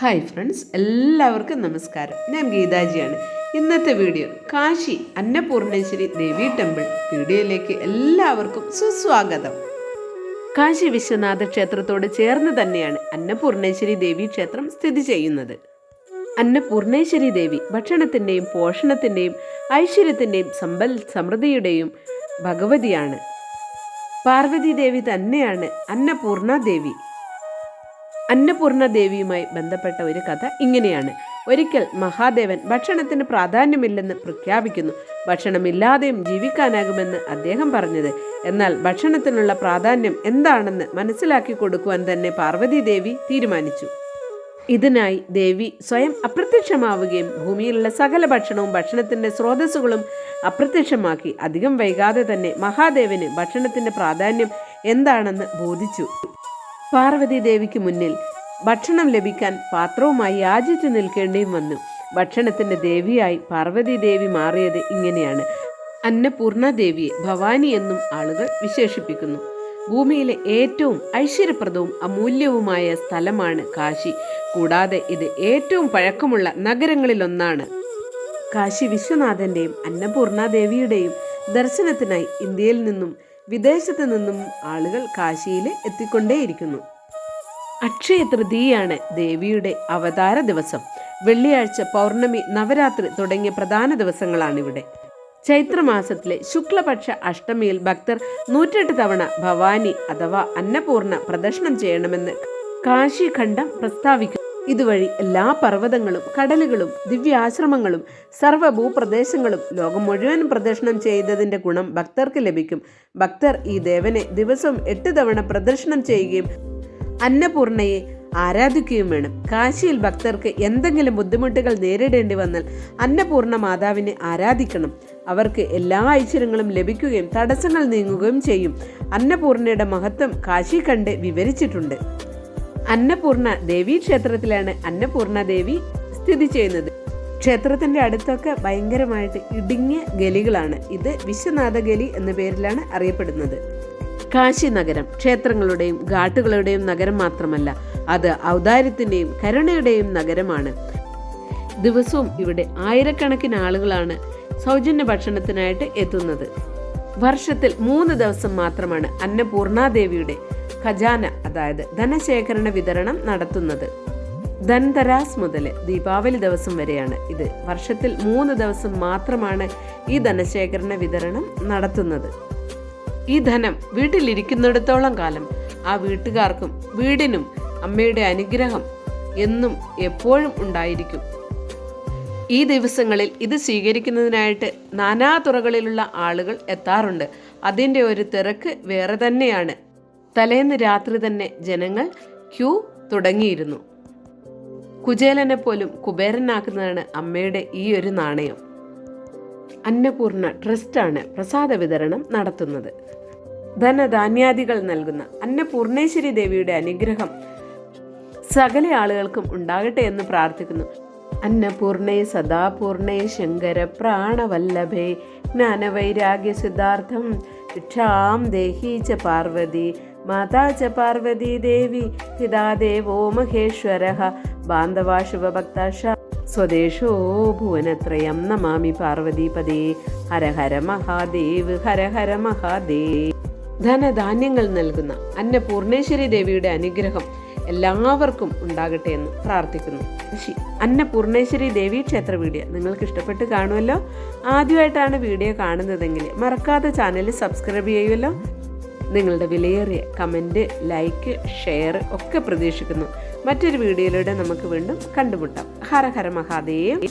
Hi friends, എല്ലാവർക്കും നമസ്കാരം. ഞാൻ ഗീതാജിയാണ്. ഇന്നത്തെ വീഡിയോ കാശി അന്നപൂർണേശ്വരി ദേവി ടെമ്പിൾ വീഡിയോയിലേക്ക് എല്ലാവർക്കും സുസ്വാഗതം. കാശി വിശ്വനാഥ ക്ഷേത്രത്തോട് ചേർന്ന് തന്നെയാണ് അന്നപൂർണേശ്വരി ദേവി ക്ഷേത്രം സ്ഥിതി ചെയ്യുന്നത്. അന്നപൂർണേശ്വരി ദേവി ഭക്ഷണത്തിൻ്റെയും പോഷണത്തിൻ്റെയും ഐശ്വര്യത്തിൻ്റെയും സമ്പൽ സമൃദ്ധിയുടെയും ഭഗവതിയാണ്. പാർവതി ദേവി തന്നെയാണ് അന്നപൂർണ ദേവി. അന്നപൂർണ ദേവിയുമായി ബന്ധപ്പെട്ട ഒരു കഥ ഇങ്ങനെയാണ്. ഒരിക്കൽ മഹാദേവൻ ഭക്ഷണത്തിന് പ്രാധാന്യമില്ലെന്ന് പ്രഖ്യാപിക്കുന്നു. ഭക്ഷണമില്ലാതെയും ജീവിക്കാനാകുമെന്ന് അദ്ദേഹം പറഞ്ഞത്. എന്നാൽ ഭക്ഷണത്തിനുള്ള പ്രാധാന്യം എന്താണെന്ന് മനസ്സിലാക്കി കൊടുക്കുവാൻ തന്നെ പാർവതി ദേവി തീരുമാനിച്ചു. ഇതിനായി ദേവി സ്വയം അപ്രത്യക്ഷമാവുകയും ഭൂമിയിലുള്ള സകല ഭക്ഷണവും ഭക്ഷണത്തിൻ്റെ സ്രോതസ്സുകളും അപ്രത്യക്ഷമാക്കി. അധികം വൈകാതെ തന്നെ മഹാദേവന് ഭക്ഷണത്തിൻ്റെ പ്രാധാന്യം എന്താണെന്ന് ബോധിച്ചു. പാർവതി ദേവിക്ക് മുന്നിൽ ഭക്ഷണം ലഭിക്കാൻ പാത്രവുമായി യാചിച്ചു നിൽക്കേണ്ടിയും വന്നു. ഭക്ഷണത്തിൻ്റെ ദേവിയായി പാർവതി ദേവി മാറിയത് ഇങ്ങനെയാണ്. അന്നപൂർണ ദേവിയെ ഭവാനി എന്നും ആളുകൾ വിശേഷിപ്പിക്കുന്നു. ഭൂമിയിലെ ഏറ്റവും ഐശ്വര്യപ്രദവും അമൂല്യവുമായ സ്ഥലമാണ് കാശി. കൂടാതെ ഇത് ഏറ്റവും പഴക്കമുള്ള നഗരങ്ങളിലൊന്നാണ്. കാശി വിശ്വനാഥൻ്റെയും അന്നപൂർണ ദേവിയുടെയും ദർശനത്തിനായി ഇന്ത്യയിൽ നിന്നും വിദേശത്ത് നിന്നും ആളുകൾ കാശിയിൽ എത്തിക്കൊണ്ടേയിരിക്കുന്നു. അക്ഷയ തൃതീയാണ് ദേവിയുടെ അവതാര ദിവസം. വെള്ളിയാഴ്ച, പൗർണമി, നവരാത്രി തുടങ്ങിയ പ്രധാന ദിവസങ്ങളാണിവിടെ. ചൈത്രമാസത്തിലെ ശുക്ലപക്ഷ അഷ്ടമിയിൽ ഭക്തർ 108 തവണ ഭവാനി അഥവാ അന്നപൂർണ പ്രദക്ഷിണം ചെയ്യണമെന്ന് കാശി ഖണ്ഡം പ്രസ്താവിക്കുന്നു. ഇതുവഴി എല്ലാ പർവ്വതങ്ങളും, കടലുകളും, ദിവ്യാശ്രമങ്ങളും, സർവ്വഭൂപ്രദേശങ്ങളും ലോകം മുഴുവൻ പ്രദക്ഷിണം ചെയ്തതിൻ്റെ ഗുണം ഭക്തർക്ക് ലഭിക്കും. ഭക്തർ ഈ ദേവനെ ദിവസവും 8 തവണ പ്രദക്ഷിണം ചെയ്യുകയും അന്നപൂർണയെ ആരാധിക്കുകയും വേണം. കാശിയിൽ ഭക്തർക്ക് എന്തെങ്കിലും ബുദ്ധിമുട്ടുകൾ നേരിടേണ്ടി വന്നാൽ അന്നപൂർണ മാതാവിനെ ആരാധിക്കണം. അവർക്ക് എല്ലാ ഐശ്വര്യങ്ങളും ലഭിക്കുകയും തടസ്സങ്ങൾ നീങ്ങുകയും ചെയ്യും. അന്നപൂർണയുടെ മഹത്വം കാശി ഖണ്ഡ് വിവരിച്ചിട്ടുണ്ട്. അന്നപൂർണ ദേവി ക്ഷേത്രത്തിലാണ് അന്നപൂർണ ദേവി സ്ഥിതി ചെയ്യുന്നത്. ക്ഷേത്രത്തിൻ്റെ അടുത്തൊക്കെ ഭയങ്കരമായിട്ട് ഇടുങ്ങിയ ഗലികളാണ്. ഇത് വിശ്വനാഥ ഗലി എന്ന പേരിലാണ് അറിയപ്പെടുന്നത്. കാശി നഗരം ക്ഷേത്രങ്ങളുടെയും ഘാട്ടുകളുടെയും നഗരം മാത്രമല്ല, അത് ഔദാര്യത്തിൻ്റെയും കരുണയുടെയും നഗരമാണ്. ദിവസവും ഇവിടെ ആയിരക്കണക്കിന് ആളുകളാണ് സൗജന്യ ഭക്ഷണത്തിനായിട്ട് എത്തുന്നത്. വർഷത്തിൽ 3 ദിവസം മാത്രമാണ് അന്നപൂർണാദേവിയുടെ ഖജാന അതായത് ധനശേഖരണ വിതരണം നടത്തുന്നത്. ധൻതരാസ് മുതൽ ദീപാവലി ദിവസം വരെയാണ് ഇത്. വർഷത്തിൽ 3 ദിവസം മാത്രമാണ് ഈ ധനശേഖരണ വിതരണം നടത്തുന്നത്. ഈ ധനം വീട്ടിലിരിക്കുന്നിടത്തോളം കാലം ആ വീട്ടുകാർക്കും വീടിനും അമ്മയുടെ അനുഗ്രഹം എന്നും എപ്പോഴും ഉണ്ടായിരിക്കും. ഈ ദിവസങ്ങളിൽ ഇത് സ്വീകരിക്കുന്നതിനായിട്ട് നാനാ തുറകളിലുള്ള ആളുകൾ എത്താറുണ്ട്. അതിൻ്റെ ഒരു തിരക്ക് വേറെ തന്നെയാണ്. തലേന്ന് രാത്രി തന്നെ ജനങ്ങൾ ക്യൂ തുടങ്ങിയിരുന്നു. കുചേലനെ പോലും കുബേരനാക്കുന്നതാണ് അമ്മയുടെ ഈ ഒരു നാണയം. അന്നപൂർണ ട്രസ്റ്റാണ് പ്രസാദ വിതരണം നടത്തുന്നത്. ധനധാന്യാദികൾ നൽകുന്ന അന്നപൂർണേശ്വരി ദേവിയുടെ അനുഗ്രഹം സകല ആളുകൾക്കും ഉണ്ടാകട്ടെ എന്ന് പ്രാർത്ഥിക്കുന്നു. അന്നപൂർണേ സദാപൂർണേ ശങ്കര പ്രാണവല്ലഭേ ജ്ഞാനവൈരാഗ്യ സിദ്ധാർത്ഥം ഭിക്ഷാം ദേഹി ച പാർവതി മാതാ ച പാർവതി ദേവി പിതാ ദേവോ മഹേശ്വരഃ ബാന്ധവാ ശുഭഭക്താശ സ്വദേശോ ഭുവനത്രയം നമാമി പാർവതീപദേ ഹര ഹര മഹാദേവ് ഹര ഹര മഹാദേവ്. ധനധാന്യങ്ങൾ നൽകുന്ന അന്നപൂർണേശ്വരി ദേവിയുടെ അനുഗ്രഹം എല്ലാവർക്കും ഉണ്ടാകട്ടെ എന്ന് പ്രാർത്ഥിക്കുന്നു. അന്നപൂർണേശ്വരി ദേവി ക്ഷേത്ര വീഡിയോ നിങ്ങൾക്ക് ഇഷ്ടപ്പെട്ട് കാണുമല്ലോ. ആദ്യമായിട്ടാണ് വീഡിയോ കാണുന്നതെങ്കിൽ മറക്കാതെ ചാനൽ സബ്സ്ക്രൈബ് ചെയ്യുമല്ലോ. നിങ്ങളുടെ വിലയേറിയ കമൻറ്റ്, ലൈക്ക്, ഷെയർ ഒക്കെ പ്രതീക്ഷിക്കുന്നു. മറ്റൊരു വീഡിയോയിലൂടെ നമുക്ക് വീണ്ടും കണ്ടുമുട്ടാം. ഹര ഹര മഹാദേവ്.